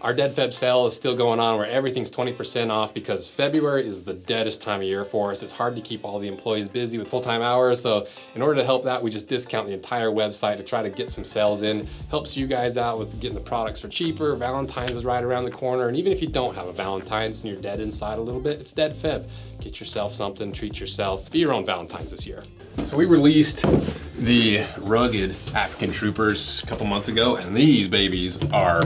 Our Dead Feb sale is still going on where everything's 20% off because February is the deadest time of year for us. It's hard to keep all the employees busy with full-time hours. So in order to help that, we just discount the entire website to try to get some sales in. Helps you guys out with getting the products for cheaper. Valentine's is right around the corner. And even if you don't have a Valentine's and you're dead inside a little bit, it's Dead Feb. Get yourself something, treat yourself. Be your own Valentine's this year. So we released the rugged African Troopers a couple months ago, and these babies are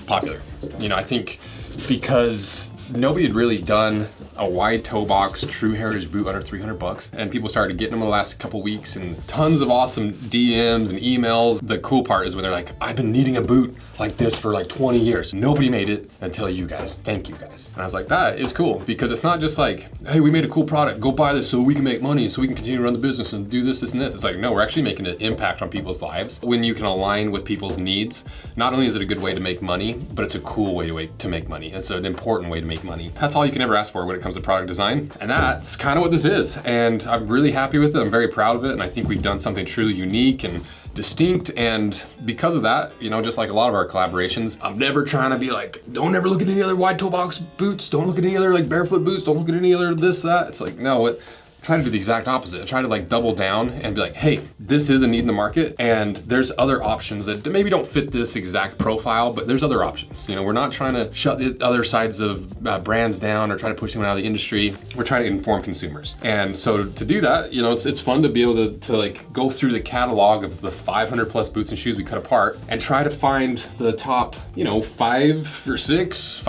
popular. You know, I think because nobody had really done a wide toe box true heritage boot under 300 bucks, and people started getting them in the last couple weeks, and tons of awesome DMs and emails. The cool part is when they're like, I've been needing a boot like this for like 20 years. Nobody made it until you guys. Thank you guys. And I was like, that is cool, because it's not just like, hey, we made a cool product, go buy this so we can make money, so we can continue to run the business and do this, and this. It's like, no, we're actually making an impact on people's lives. When you can align with people's needs, not only is it a good way to make money, but it's a cool way to make money. It's an important way to make money. That's all you can ever ask for when it comes to product design. And that's kind of what this is. And I'm really happy with it. I'm very proud of it. And I think we've done something truly unique and distinct. And because of that, you know, just like a lot of our collaborations, I'm never trying to be like, don't ever look at any other wide toe box boots. Don't look at any other like barefoot boots. Don't look at any other this, that. It's like, no, what? Try to do the exact opposite. I try to like double down and be like, hey, this is a need in the market, and there's other options that maybe don't fit this exact profile, but there's other options. You know, we're not trying to shut the other sides of brands down or try to push them out of the industry. We're trying to inform consumers. And so to do that, you know, it's fun to be able to like go through the catalog of the 500 plus boots and shoes we cut apart and try to find the top, you know, five or six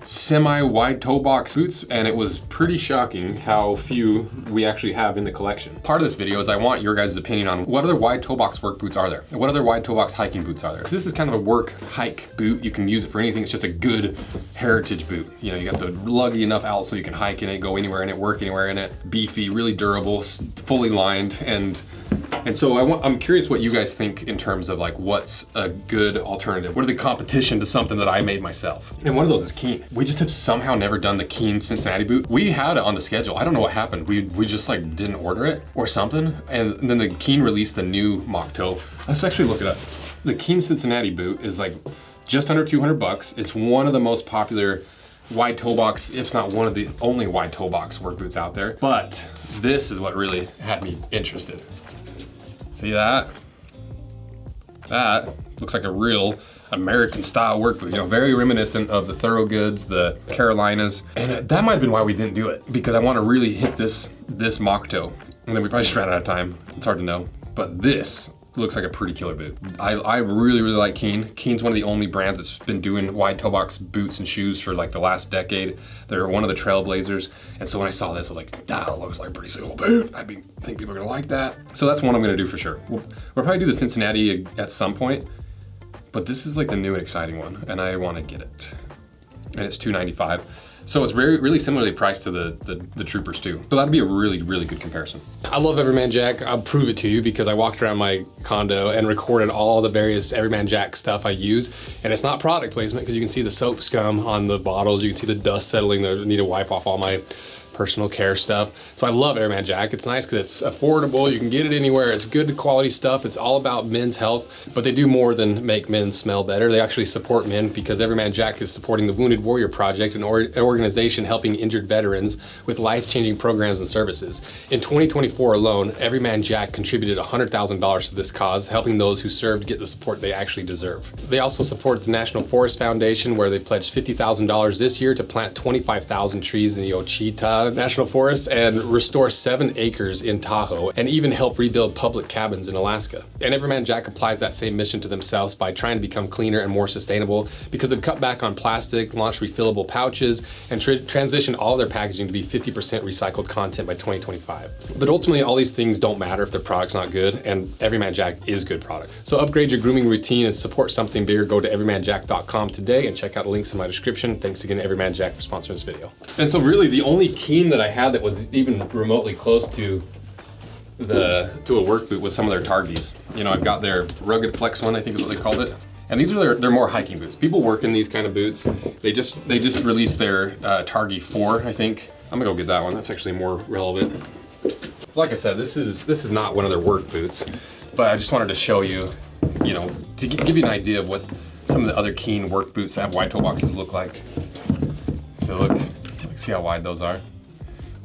semi-wide toe box boots, and it was pretty shocking how few we actually have in the collection. Part of this video is I want your guys' opinion on what other wide toe box work boots are there? What other wide toe box hiking boots are there? Because this is kind of a work hike boot. You can use it for anything. It's just a good heritage boot. You know, you got the luggy enough out so you can hike in it, go anywhere in it, work anywhere in it. Beefy, really durable, fully lined, and so I'm curious what you guys think in terms of like what's a good alternative. What are the competition to something that I made myself? And one of those is Keen. We just have somehow never done the Keen Cincinnati Boot. We had it on the schedule. I don't know what happened. We just like didn't order it or something. And then the Keen released the new mock toe. Let's actually look it up. The Keen Cincinnati Boot is like just under 200 bucks. It's one of the most popular wide toe box, if not one of the only wide toe box work boots out there. But this is what really had me interested. See that? That looks like a real American style work boot, you know, very reminiscent of the Thorogoods, the Carolinas. And that might have been why we didn't do it, because I want to really hit this mock toe. And then we probably just ran out of time. It's hard to know. But this looks like a pretty killer boot. I really, really like Keen. Keen's one of the only brands that's been doing wide toe box boots and shoes for like the last decade. They're one of the trailblazers. And so when I saw this, I was like, that looks like a pretty cool boot. I think people are gonna like that. So that's one I'm gonna do for sure. We'll probably do the Cincinnati at some point, but this is like the new and exciting one, and I wanna get it. And it's $295. So it's really similarly priced to the Troopers too. So that'd be a really, really good comparison. I love Everyman Jack. I'll prove it to you because I walked around my condo and recorded all the various Everyman Jack stuff I use. And it's not product placement because you can see the soap scum on the bottles. You can see the dust settling there. I need to wipe off all my personal care stuff. So I love Everyman Jack. It's nice because it's affordable. You can get it anywhere. It's good quality stuff. It's all about men's health, but they do more than make men smell better. They actually support men because Everyman Jack is supporting the Wounded Warrior Project, an organization helping injured veterans with life-changing programs and services. In 2024 alone, Everyman Jack contributed $100,000 to this cause, helping those who served get the support they actually deserve. They also support the National Forest Foundation, where they pledged $50,000 this year to plant 25,000 trees in the Ouachita National Forest and restore 7 acres in Tahoe, and even help rebuild public cabins in Alaska. And Everyman Jack applies that same mission to themselves by trying to become cleaner and more sustainable because they've cut back on plastic, launched refillable pouches, and transitioned all their packaging to be 50% recycled content by 2025. But ultimately, all these things don't matter if their product's not good, and Everyman Jack is good product. So upgrade your grooming routine and support something bigger. Go to everymanjack.com today and check out the links in my description. Thanks again to Everyman Jack for sponsoring this video. And so really the only Keen that I had that was even remotely close to a work boot was some of their Targies. You know, I've got their Rugged Flex one, I think is what they called it. And these are their more hiking boots. People work in these kind of boots. They just released their Targi 4, I think. I'm gonna go get that one. That's actually more relevant. So like I said, this is not one of their work boots, but I just wanted to show you, you know, to give you an idea of what some of the other Keen work boots that have wide toe boxes look like. So look, see how wide those are?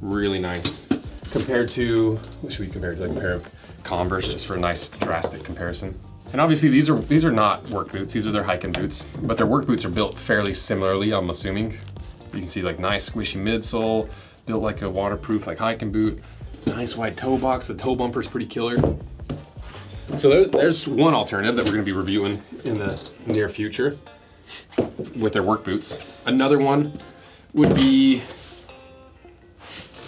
Really nice. Compared to, what should we compare it to? Like a pair of Converse, just for a nice drastic comparison. And obviously these are not work boots, these are their hiking boots, but their work boots are built fairly similarly, I'm assuming. You can see like nice squishy midsole, built like a waterproof like hiking boot. Nice wide toe box, the toe bumper's pretty killer. So there's one alternative that we're gonna be reviewing in the near future with their work boots. Another one would be,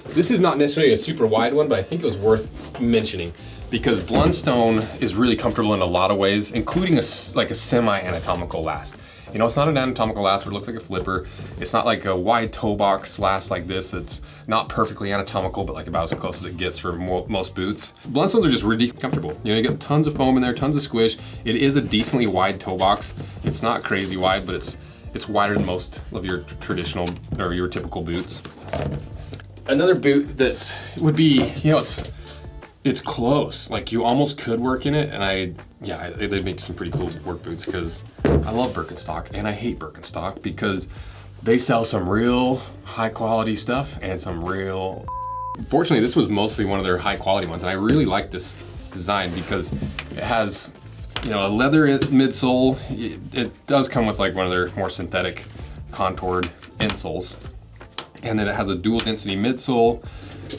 this is not necessarily a super wide one, but I think it was worth mentioning because Blundstone is really comfortable in a lot of ways, including like a semi-anatomical last. You know, it's not an anatomical last where it looks like a flipper. It's not like a wide toe box last like this. It's not perfectly anatomical, but like about as close as it gets for most boots. Blundstones are just really comfortable. You know, you get tons of foam in there, tons of squish. It is a decently wide toe box. It's not crazy wide, but it's wider than most of your traditional or your typical boots. Another boot would be, you know, it's close. Like you almost could work in it, and they make some pretty cool work boots because I love Birkenstock and I hate Birkenstock because they sell some real high quality stuff and some real. Fortunately, this was mostly one of their high quality ones, and I really like this design because it has, you know, a leather midsole. It does come with like one of their more synthetic contoured insoles, and then it has a dual density midsole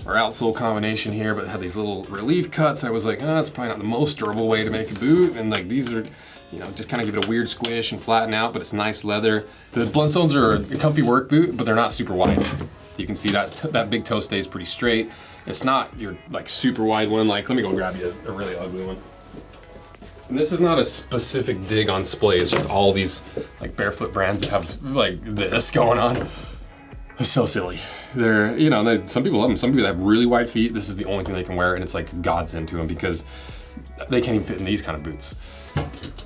or outsole combination here, but it had these little relief cuts. I was like, oh, that's probably not the most durable way to make a boot. And like these are, you know, just kind of give it a weird squish and flatten out, but it's nice leather. The Blundstones are a comfy work boot, but they're not super wide. You can see that big toe stays pretty straight. It's not your like super wide one. Like, let me go grab you a really ugly one. And this is not a specific dig on splay. It's just all these like barefoot brands that have like this going on. It's so silly. They're, you know, some people love them. Some people have really wide feet. This is the only thing they can wear, and it's like a godsend to them because they can't even fit in these kind of boots.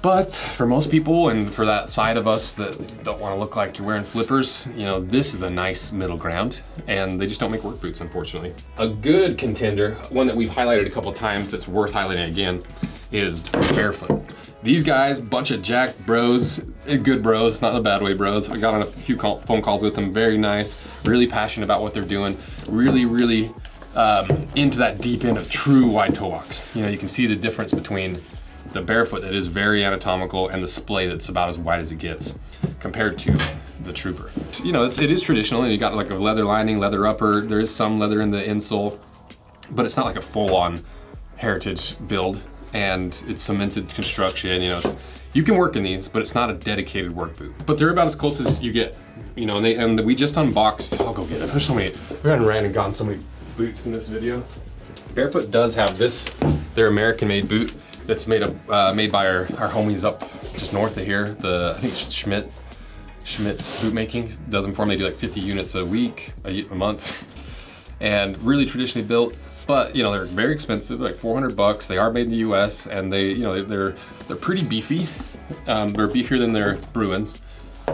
But for most people, and for that side of us that don't want to look like you're wearing flippers, you know, this is a nice middle ground, and they just don't make work boots, unfortunately. A good contender, one that we've highlighted a couple of times that's worth highlighting again, is Barefoot. These guys, bunch of jacked bros, good bros, not in a bad way bros. I got on a few phone calls with them, very nice, really passionate about what they're doing, really into that deep end of true wide toe box. You know, you can see the difference between the Barefoot that is very anatomical and the splay that's about as wide as it gets compared to the Trooper. You know, it is traditional, and you got like a leather lining, leather upper, there is some leather in the insole, but it's not like a full-on heritage build. And it's cemented construction, you know, you can work in these, but it's not a dedicated work boot. But they're about as close as you get, you know, and we just unboxed, I'll go get it. There's so many, we ran and gotten so many boots in this video. Barefoot does have their American-made boot that's made by our homies up just north of here. I think it's Schmidt's boot making does them for them. They do like 50 units a week, a month, and really traditionally built. But you know, they're very expensive, like $400. They are made in the U.S. and they, you know, they're pretty beefy. They're beefier than their Bruins,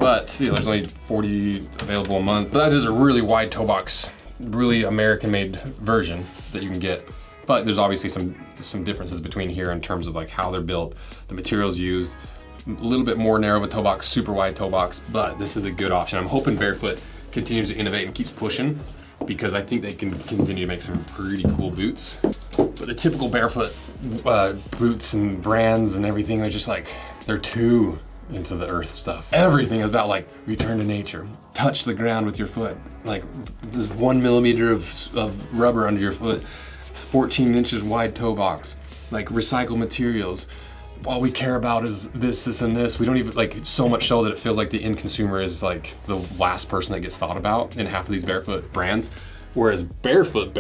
but you know, there's only 40 available a month. But that is a really wide toe box, really American-made version that you can get. But there's obviously some differences between here in terms of like how they're built, the materials used, a little bit more narrow of a toe box, super wide toe box. But this is a good option. I'm hoping Barefoot continues to innovate and keeps pushing, because I think they can continue to make some pretty cool boots. But the typical Barefoot boots and brands and everything, they're just like, they're too into the earth stuff. Everything is about like, return to nature, touch the ground with your foot, like this 1 millimeter of rubber under your foot, 14 inches wide toe box, like recycled materials. All we care about is this, and this. We don't even, like, so much so that it feels like the end consumer is like the last person that gets thought about in half of these Barefoot brands. Whereas Barefoot,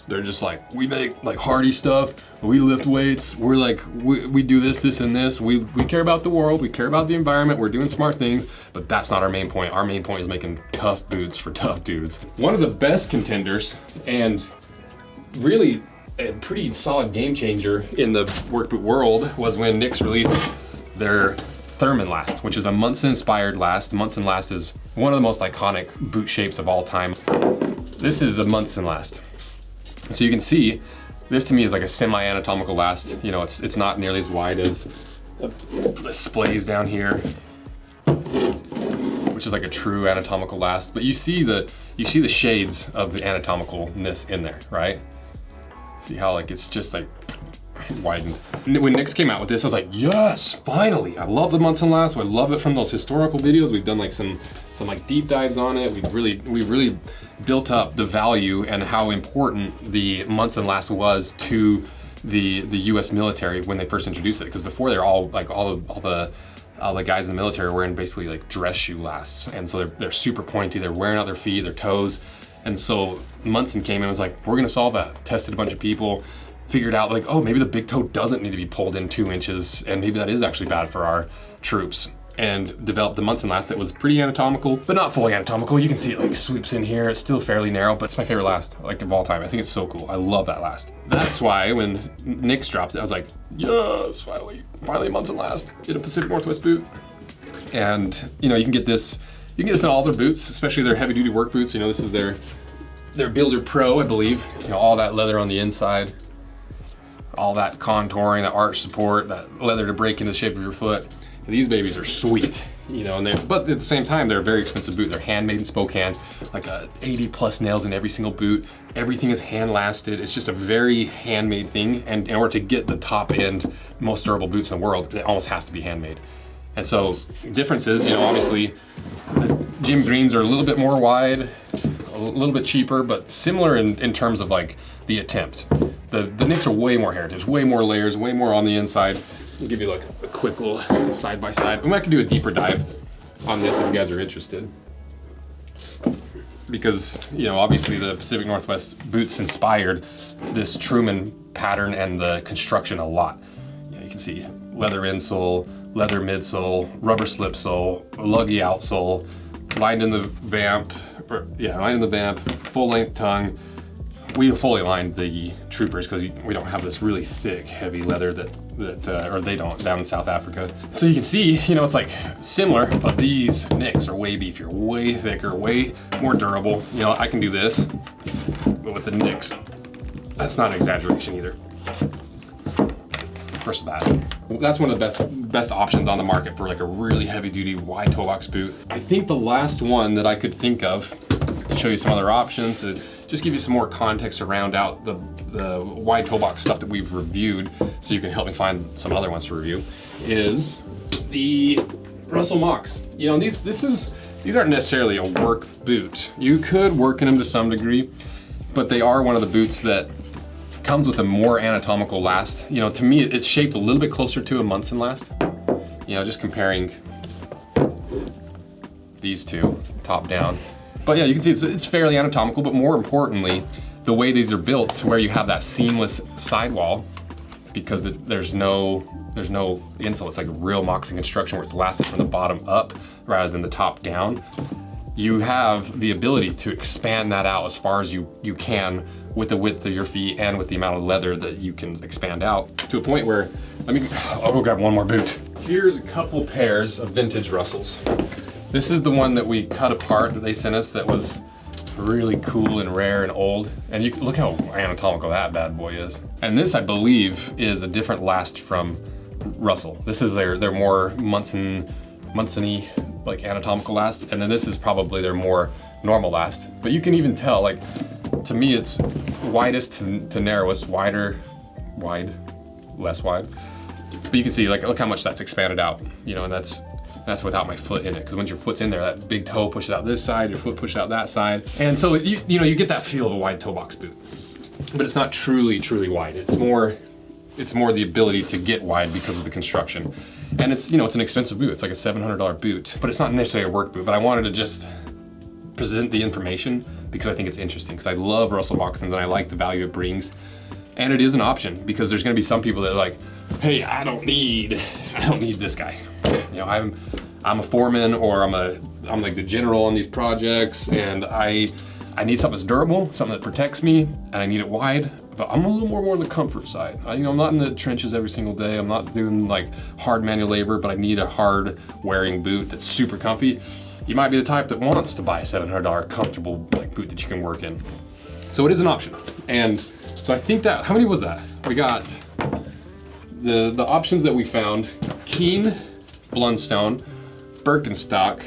they're just like, we make like hardy stuff, we lift weights, we're like, we do this, and this. We care about the world, we care about the environment, we're doing smart things, but that's not our main point. Our main point is making tough boots for tough dudes. One of the best contenders, and really a pretty solid game changer in the work boot world, was when Nix released their Thurman last, which is a Munson-inspired last. The Munson last is one of the most iconic boot shapes of all time. This is a Munson last. So you can see, this to me is like a semi-anatomical last. You know, it's not nearly as wide as displays down here, which is like a true anatomical last. But you see the shades of the anatomicalness in there, right? See how like it's just like widened. When Nick's came out with this, I was like, yes, finally! I love the months and lasts. I love it from those historical videos. We've done like some like deep dives on it. We've really built up the value and how important the months and last was to the U.S. military when they first introduced it. Because before they're all like all the guys in the military are wearing basically like dress shoe lasts, and so they're super pointy. They're wearing out their feet, their toes, and so Munson came in and was like, we're gonna solve that. Tested a bunch of people, figured out like, oh, maybe the big toe doesn't need to be pulled in 2 inches, and maybe that is actually bad for our troops. And developed the Munson last that was pretty anatomical, but not fully anatomical. You can see it like swoops in here. It's still fairly narrow, but it's my favorite last like of all time. I think it's so cool. I love that last. That's why when Nick's dropped it, I was like, yes, finally Munson last in a Pacific Northwest boot. And you know, you can get this in all their boots, especially their heavy duty work boots. You know, this is their Builder Pro, I believe. You know, all that leather on the inside, all that contouring, that arch support, that leather to break into the shape of your foot. These babies are sweet, you know, but at the same time, they're a very expensive boot. They're handmade in Spokane, like 80 plus nails in every single boot. Everything is hand lasted. It's just a very handmade thing. And in order to get the top end, most durable boots in the world, it almost has to be handmade. And so differences, you know, obviously the Jim Greens are a little bit more wide, a little bit cheaper, but similar in terms of like the attempt. The Knicks are way more heritage, way more layers, way more on the inside. I'll give you like a quick little side by side. We might can do a deeper dive on this if you guys are interested. Because, you know, obviously the Pacific Northwest boots inspired this Truman pattern and the construction a lot. You know, you can see leather insole, leather midsole, rubber slip sole, luggy outsole, lined in the vamp, full length tongue. We fully lined the Troopers because we don't have this really thick, heavy leather or they don't down in South Africa. So you can see, you know, it's like similar, but these Knicks are way beefier, way thicker, way more durable. You know, I can do this, but with the Knicks, that's not an exaggeration either. First of that. That's one of the best options on the market for like a really heavy duty wide toe box boot. I think the last one that I could think of to show you some other options, to just give you some more context to round out the wide toe box stuff that we've reviewed, so you can help me find some other ones to review, is the Russell Mocs. You know, these aren't necessarily a work boot. You could work in them to some degree, but they are one of the boots that comes with a more anatomical last. You know, to me, it's shaped a little bit closer to a Munson last. You know, just comparing these two, top down. But yeah, you can see it's fairly anatomical, but more importantly, the way these are built, where you have that seamless sidewall, because there's no insole. It's like real moccasin construction where it's lasted from the bottom up rather than the top down. You have the ability to expand that out as far as you can with the width of your feet and with the amount of leather that you can expand out to a point where, I'll go grab one more boot. Here's a couple pairs of vintage Russells. This is the one that we cut apart that they sent us that was really cool and rare and old. And you look how anatomical that bad boy is. And this, I believe, is a different last from Russell. This is their more Munson-y, like anatomical last. And then this is probably their more normal last. But you can even tell, like, to me, it's widest to narrowest, wide, less wide. But you can see, like, look how much that's expanded out, you know, and that's without my foot in it. Because once your foot's in there, that big toe pushes out this side, your foot pushes out that side. And so, you know, you get that feel of a wide toe box boot. But it's not truly wide. It's more the ability to get wide because of the construction. And it's, you know, it's an expensive boot. It's like a $700 boot, but it's not necessarily a work boot. But I wanted to just present the information because I think it's interesting, because I love Russell moccasins and I like the value it brings. And it is an option, because there's gonna be some people that are like, hey, I don't need this guy. You know, I'm a foreman, or I'm like the general on these projects, and I need something that's durable, something that protects me, and I need it wide, but I'm a little more on the comfort side. You know, I'm not in the trenches every single day. I'm not doing like hard manual labor, but I need a hard wearing boot that's super comfy. You might be the type that wants to buy a $700 comfortable like boot that you can work in. So it is an option. And so I think that, how many was that? We got the options that we found: Keen, Blundstone, Birkenstock,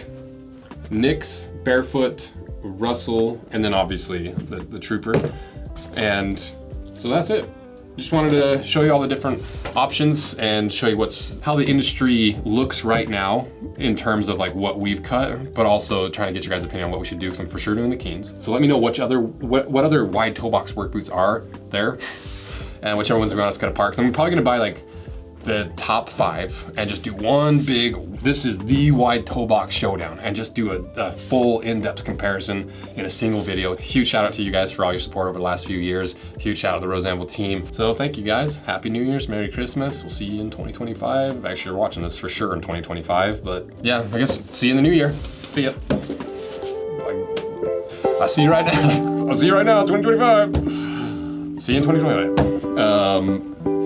Nix, Barefoot, Russell, and then obviously the Trooper. And so that's it. Just wanted to show you all the different options and show you how the industry looks right now in terms of like what we've cut, but also trying to get your guys' opinion on what we should do, because I'm for sure doing the Keens. So let me know what other wide toe box work boots are there, and whichever ones we want us to cut apart. Because I'm probably gonna buy like the top 5 and just do one big, this is the wide toe box showdown, and just do a full in-depth comparison in a single video. Huge shout out to you guys for all your support over the last few years. Huge shout out to the Rose Anvil team. So thank you guys. Happy New Year's, Merry Christmas. We'll see you in 2025. Actually, you're watching this for sure in 2025, but yeah, I guess see you in the new year. See ya. I'll see you right now. I'll see you right now, 2025. See you in 2025.